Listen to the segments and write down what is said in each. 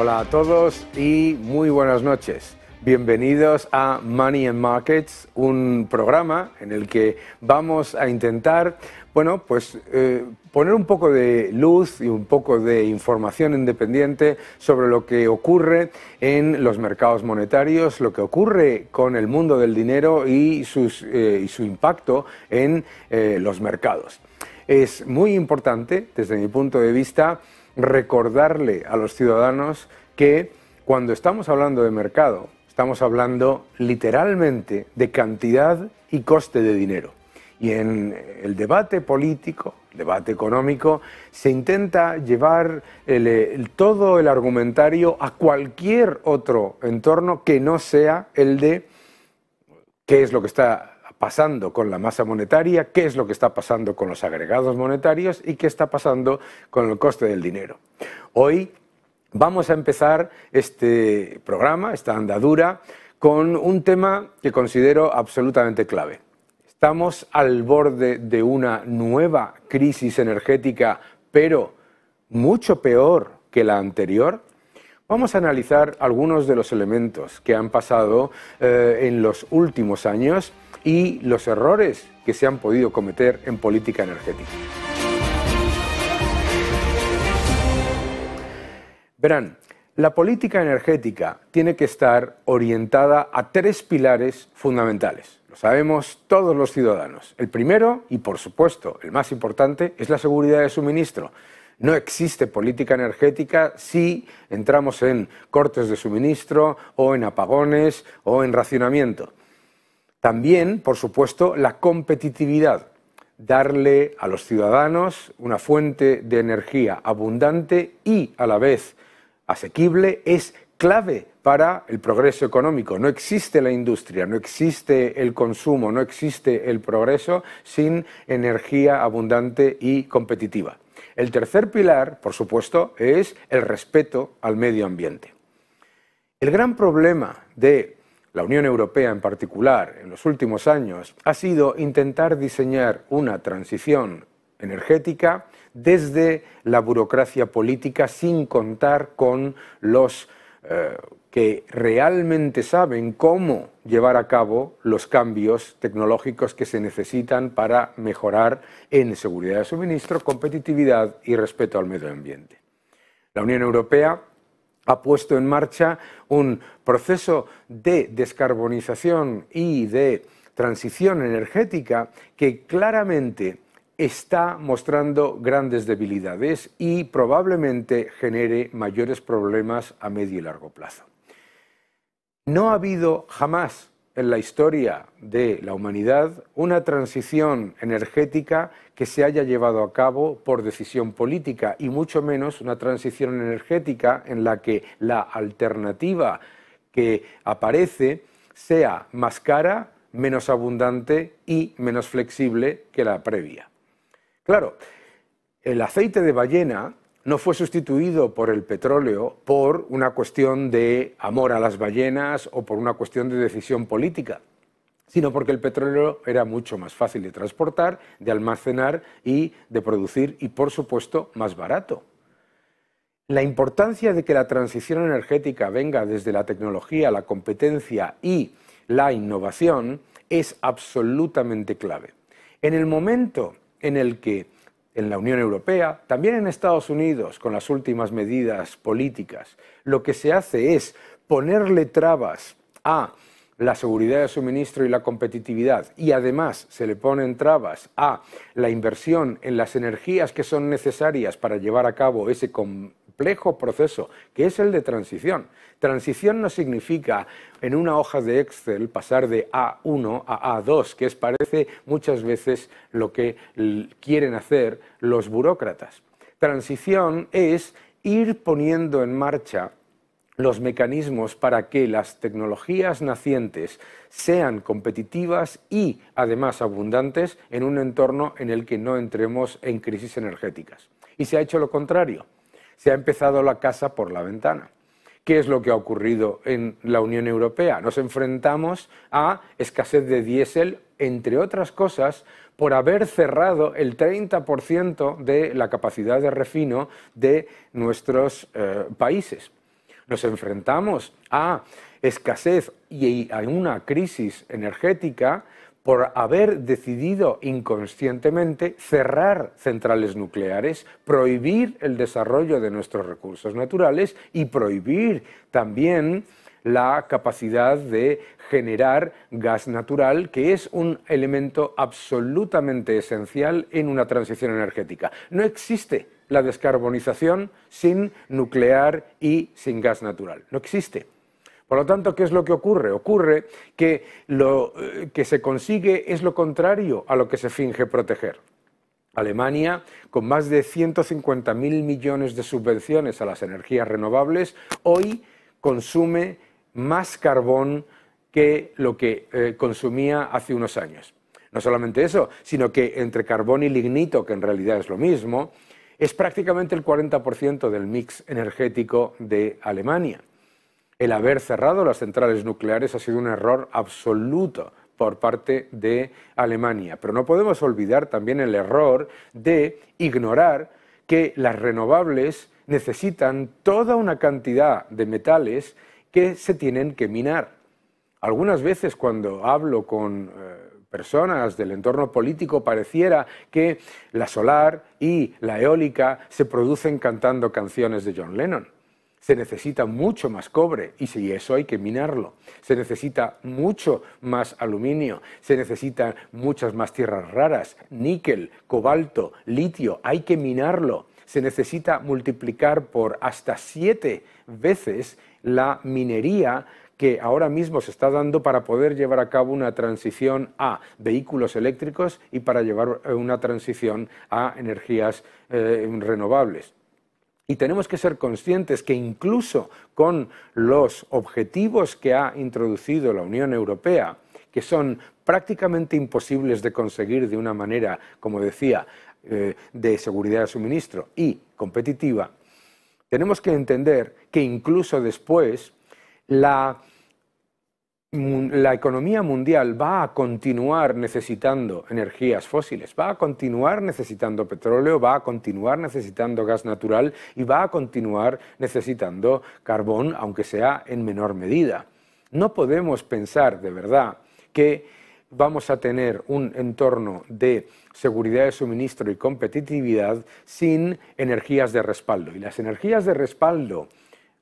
Hola a todos y muy buenas noches. Bienvenidos a Money and Markets, un programa en el que vamos a intentar, poner un poco de luz y un poco de información independiente sobre lo que ocurre en los mercados monetarios, lo que ocurre con el mundo del dinero y su impacto en los mercados. Es muy importante, desde mi punto de vista, recordarle a los ciudadanos que cuando estamos hablando de mercado, estamos hablando literalmente de cantidad y coste de dinero. Y en el debate político, el debate económico, se intenta llevar todo el argumentario a cualquier otro entorno que no sea el de qué es lo que está pasando con la masa monetaria, qué es lo que está pasando con los agregados monetarios y qué está pasando con el coste del dinero. Hoy vamos a empezar este programa, esta andadura, con un tema que considero absolutamente clave. Estamos al borde de una nueva crisis energética, pero mucho peor que la anterior. Vamos a analizar algunos de los elementos que han pasado en los últimos años y los errores que se han podido cometer en política energética. Verán, la política energética tiene que estar orientada a tres pilares fundamentales. Lo sabemos todos los ciudadanos. El primero, y por supuesto el más importante, es la seguridad de suministro. No existe política energética si entramos en cortes de suministro o en apagones o en racionamiento. También, por supuesto, la competitividad. Darle a los ciudadanos una fuente de energía abundante y a la vez asequible es clave para el progreso económico. No existe la industria, no existe el consumo, no existe el progreso sin energía abundante y competitiva. El tercer pilar, por supuesto, es el respeto al medio ambiente. El gran problema de la Unión Europea en particular en los últimos años ha sido intentar diseñar una transición energética desde la burocracia política sin contar con los que realmente saben cómo llevar a cabo los cambios tecnológicos que se necesitan para mejorar en seguridad de suministro, competitividad y respeto al medio ambiente. La Unión Europea ha puesto en marcha un proceso de descarbonización y de transición energética que claramente está mostrando grandes debilidades y probablemente genere mayores problemas a medio y largo plazo. No ha habido jamás en la historia de la humanidad una transición energética que se haya llevado a cabo por decisión política y mucho menos una transición energética en la que la alternativa que aparece sea más cara, menos abundante y menos flexible que la previa. Claro, el aceite de ballena no fue sustituido por el petróleo por una cuestión de amor a las ballenas o por una cuestión de decisión política, sino porque el petróleo era mucho más fácil de transportar, de almacenar y de producir y, por supuesto, más barato. La importancia de que la transición energética venga desde la tecnología, la competencia y la innovación es absolutamente clave. En el momento en el que en la Unión Europea, también en Estados Unidos, con las últimas medidas políticas, lo que se hace es ponerle trabas a la seguridad de suministro y la competitividad y además se le ponen trabas a la inversión en las energías que son necesarias para llevar a cabo ese complejo proceso que es el de transición. Transición no significa en una hoja de Excel pasar de A1 a A2, que parece muchas veces lo que quieren hacer los burócratas. Transición es ir poniendo en marcha los mecanismos para que las tecnologías nacientes sean competitivas y además abundantes en un entorno en el que no entremos en crisis energéticas. Y se ha hecho lo contrario, se ha empezado la casa por la ventana. ¿Qué es lo que ha ocurrido en la Unión Europea? Nos enfrentamos a escasez de diésel, entre otras cosas, por haber cerrado el 30% de la capacidad de refino de nuestros países. Nos enfrentamos a escasez y a una crisis energética por haber decidido inconscientemente cerrar centrales nucleares, prohibir el desarrollo de nuestros recursos naturales y prohibir también la capacidad de generar gas natural, que es un elemento absolutamente esencial en una transición energética. No existe la descarbonización sin nuclear y sin gas natural. No existe. Por lo tanto, ¿qué es lo que ocurre? Ocurre que lo que se consigue es lo contrario a lo que se finge proteger. Alemania, con más de 150.000 millones de subvenciones a las energías renovables, hoy consume más carbón que lo que consumía hace unos años. No solamente eso, sino que entre carbón y lignito, que en realidad es lo mismo, es prácticamente el 40% del mix energético de Alemania. El haber cerrado las centrales nucleares ha sido un error absoluto por parte de Alemania. Pero no podemos olvidar también el error de ignorar que las renovables necesitan toda una cantidad de metales que se tienen que minar. Algunas veces cuando hablo con personas del entorno político pareciera que la solar y la eólica se producen cantando canciones de John Lennon. Se necesita mucho más cobre y si eso hay que minarlo. Se necesita mucho más aluminio, se necesitan muchas más tierras raras, níquel, cobalto, litio, hay que minarlo. Se necesita multiplicar por hasta 7 veces la minería que ahora mismo se está dando para poder llevar a cabo una transición a vehículos eléctricos y para llevar una transición a energías renovables. Y tenemos que ser conscientes que incluso con los objetivos que ha introducido la Unión Europea, que son prácticamente imposibles de conseguir de una manera, como decía, de seguridad de suministro y competitiva, tenemos que entender que incluso después la economía mundial va a continuar necesitando energías fósiles, va a continuar necesitando petróleo, va a continuar necesitando gas natural y va a continuar necesitando carbón, aunque sea en menor medida. No podemos pensar de verdad que vamos a tener un entorno de seguridad de suministro y competitividad sin energías de respaldo. Y las energías de respaldo,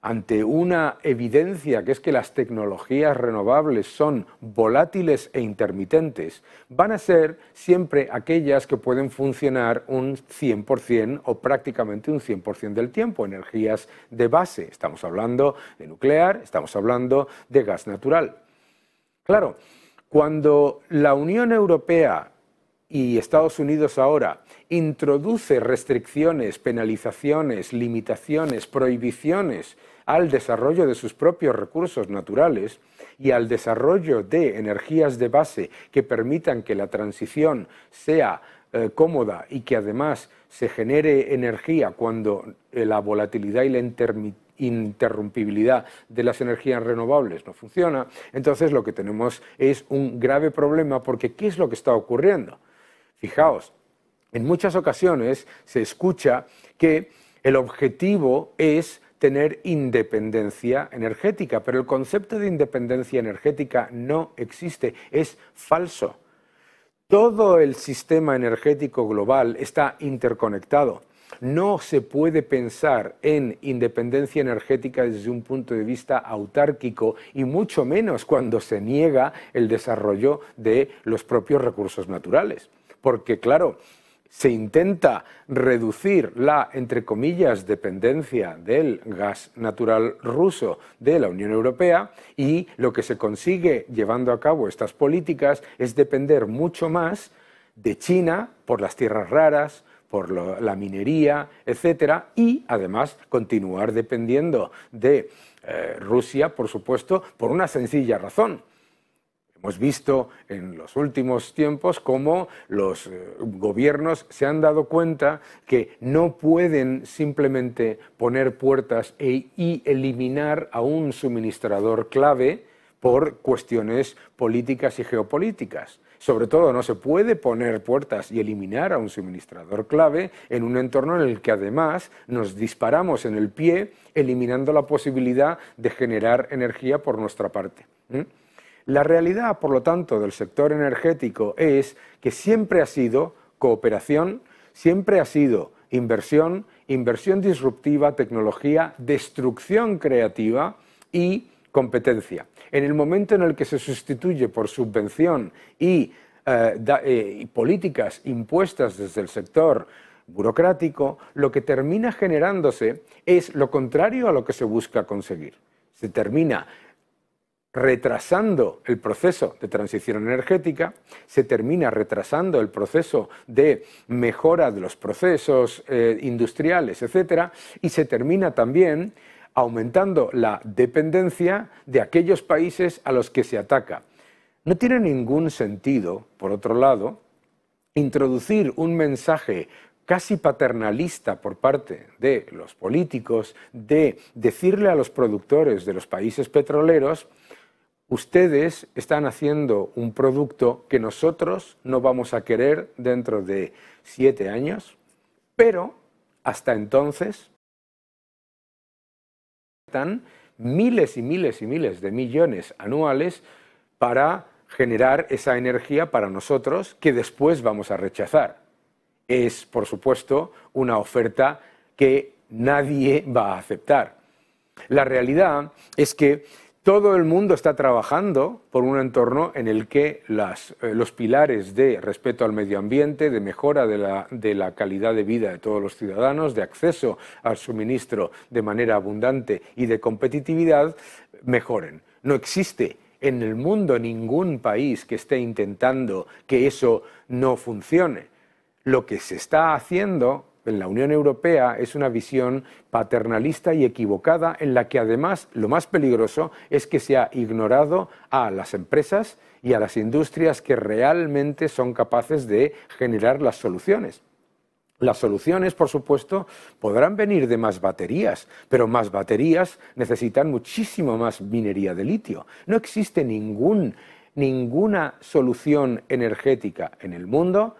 ante una evidencia que es que las tecnologías renovables son volátiles e intermitentes, van a ser siempre aquellas que pueden funcionar un 100% o prácticamente un 100% del tiempo, energías de base. Estamos hablando de nuclear, estamos hablando de gas natural. Claro, cuando la Unión Europea y Estados Unidos ahora introduce restricciones, penalizaciones, limitaciones, prohibiciones al desarrollo de sus propios recursos naturales y al desarrollo de energías de base que permitan que la transición sea cómoda y que además se genere energía cuando la volatilidad y la interrumpibilidad de las energías renovables no funciona, entonces lo que tenemos es un grave problema porque ¿qué es lo que está ocurriendo? Fijaos, en muchas ocasiones se escucha que el objetivo es tener independencia energética, pero el concepto de independencia energética no existe, es falso. Todo el sistema energético global está interconectado. No se puede pensar en independencia energética desde un punto de vista autárquico y mucho menos cuando se niega el desarrollo de los propios recursos naturales. Porque, claro, se intenta reducir la, entre comillas, dependencia del gas natural ruso de la Unión Europea y lo que se consigue llevando a cabo estas políticas es depender mucho más de China por las tierras raras, por la minería, etcétera, y además continuar dependiendo de Rusia, por supuesto, por una sencilla razón. Hemos visto en los últimos tiempos cómo los gobiernos se han dado cuenta que no pueden simplemente poner puertas y eliminar a un suministrador clave por cuestiones políticas y geopolíticas. Sobre todo, no se puede poner puertas y eliminar a un suministrador clave en un entorno en el que además nos disparamos en el pie, eliminando la posibilidad de generar energía por nuestra parte. La realidad, por lo tanto, del sector energético es que siempre ha sido cooperación, siempre ha sido inversión, inversión disruptiva, tecnología, destrucción creativa y competencia. En el momento en el que se sustituye por subvención y políticas impuestas desde el sector burocrático, lo que termina generándose es lo contrario a lo que se busca conseguir. Se termina retrasando el proceso de transición energética, se termina retrasando el proceso de mejora de los procesos industriales, etcétera, y se termina también aumentando la dependencia de aquellos países a los que se ataca. No tiene ningún sentido, por otro lado, introducir un mensaje casi paternalista por parte de los políticos de decirle a los productores de los países petroleros: ustedes están haciendo un producto que nosotros no vamos a querer dentro de 7 años, pero hasta entonces están miles y miles y miles de millones anuales para generar esa energía para nosotros que después vamos a rechazar. Es, por supuesto, una oferta que nadie va a aceptar. La realidad es que todo el mundo está trabajando por un entorno en el que los pilares de respeto al medio ambiente, de mejora de la calidad de vida de todos los ciudadanos, de acceso al suministro de manera abundante y de competitividad mejoren. No existe en el mundo ningún país que esté intentando que eso no funcione. Lo que se está haciendo en la Unión Europea es una visión paternalista y equivocada, en la que además lo más peligroso es que se ha ignorado a las empresas y a las industrias que realmente son capaces de generar las soluciones. Las soluciones, por supuesto, podrán venir de más baterías, pero más baterías necesitan muchísimo más minería de litio. No existe ninguna solución energética en el mundo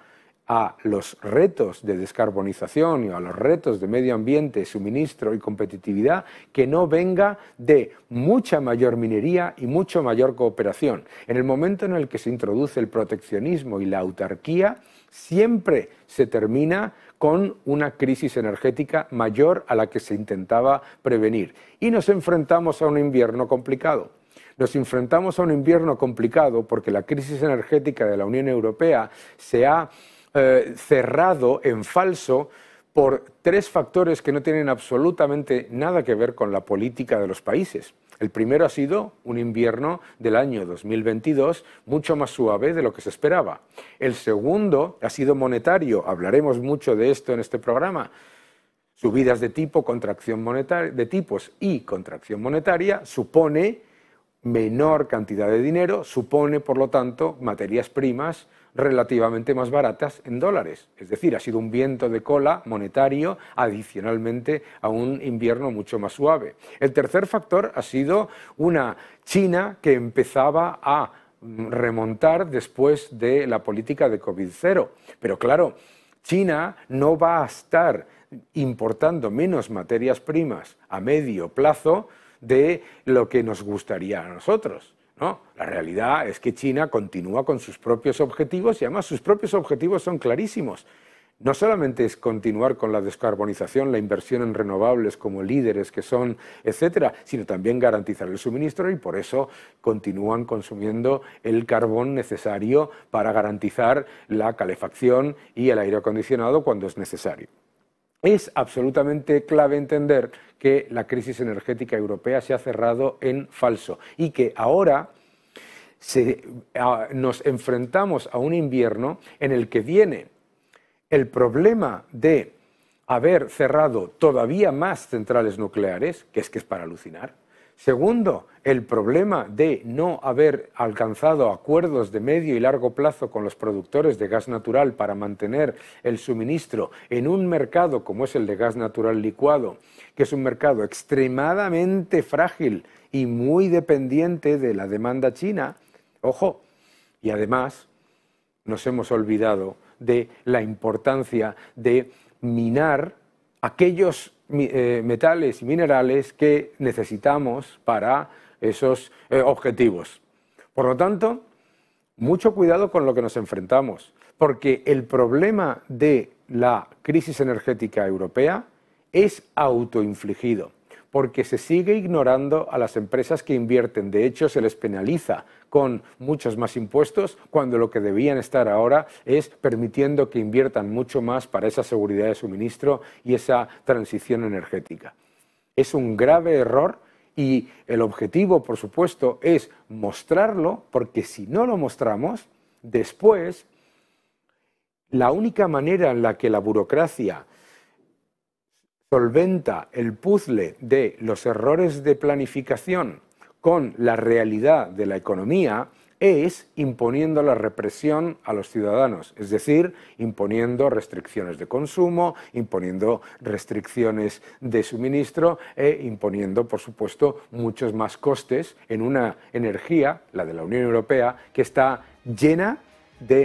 a los retos de descarbonización y a los retos de medio ambiente, suministro y competitividad que no venga de mucha mayor minería y mucho mayor cooperación. En el momento en el que se introduce el proteccionismo y la autarquía, siempre se termina con una crisis energética mayor a la que se intentaba prevenir. Y nos enfrentamos a un invierno complicado. Nos enfrentamos a un invierno complicado porque la crisis energética de la Unión Europea se ha cerrado en falso por 3 factores que no tienen absolutamente nada que ver con la política de los países. El primero ha sido un invierno del año 2022 mucho más suave de lo que se esperaba. El segundo ha sido monetario, hablaremos mucho de esto en este programa. Subidas de tipo, contracción monetaria, de tipos y contracción monetaria supone menor cantidad de dinero, supone, por lo tanto, materias primas relativamente más baratas en dólares. Es decir, ha sido un viento de cola monetario adicionalmente a un invierno mucho más suave. El tercer factor ha sido una China que empezaba a remontar después de la política de COVID-0. Pero claro, China no va a estar importando menos materias primas a medio plazo de lo que nos gustaría a nosotros, ¿no? La realidad es que China continúa con sus propios objetivos y además sus propios objetivos son clarísimos. No solamente es continuar con la descarbonización, la inversión en renovables como líderes que son, etcétera, sino también garantizar el suministro y por eso continúan consumiendo el carbón necesario para garantizar la calefacción y el aire acondicionado cuando es necesario. Es absolutamente clave entender que la crisis energética europea se ha cerrado en falso y que ahora nos enfrentamos a un invierno en el que viene el problema de haber cerrado todavía más centrales nucleares, que es para alucinar. Segundo, el problema de no haber alcanzado acuerdos de medio y largo plazo con los productores de gas natural para mantener el suministro en un mercado como es el de gas natural licuado, que es un mercado extremadamente frágil y muy dependiente de la demanda china. Ojo, y además nos hemos olvidado de la importancia de minar aquellos metales y minerales que necesitamos para esos objetivos. Por lo tanto, mucho cuidado con lo que nos enfrentamos, porque el problema de la crisis energética europea es autoinfligido, porque se sigue ignorando a las empresas que invierten. De hecho, se les penaliza con muchos más impuestos, cuando lo que debían estar ahora es permitiendo que inviertan mucho más para esa seguridad de suministro y esa transición energética. Es un grave error y el objetivo, por supuesto, es mostrarlo, porque si no lo mostramos, después la única manera en la que la burocracia solventa el puzzle de los errores de planificación con la realidad de la economía es imponiendo la represión a los ciudadanos, es decir, imponiendo restricciones de consumo, imponiendo restricciones de suministro e imponiendo, por supuesto, muchos más costes en una energía, la de la Unión Europea, que está llena de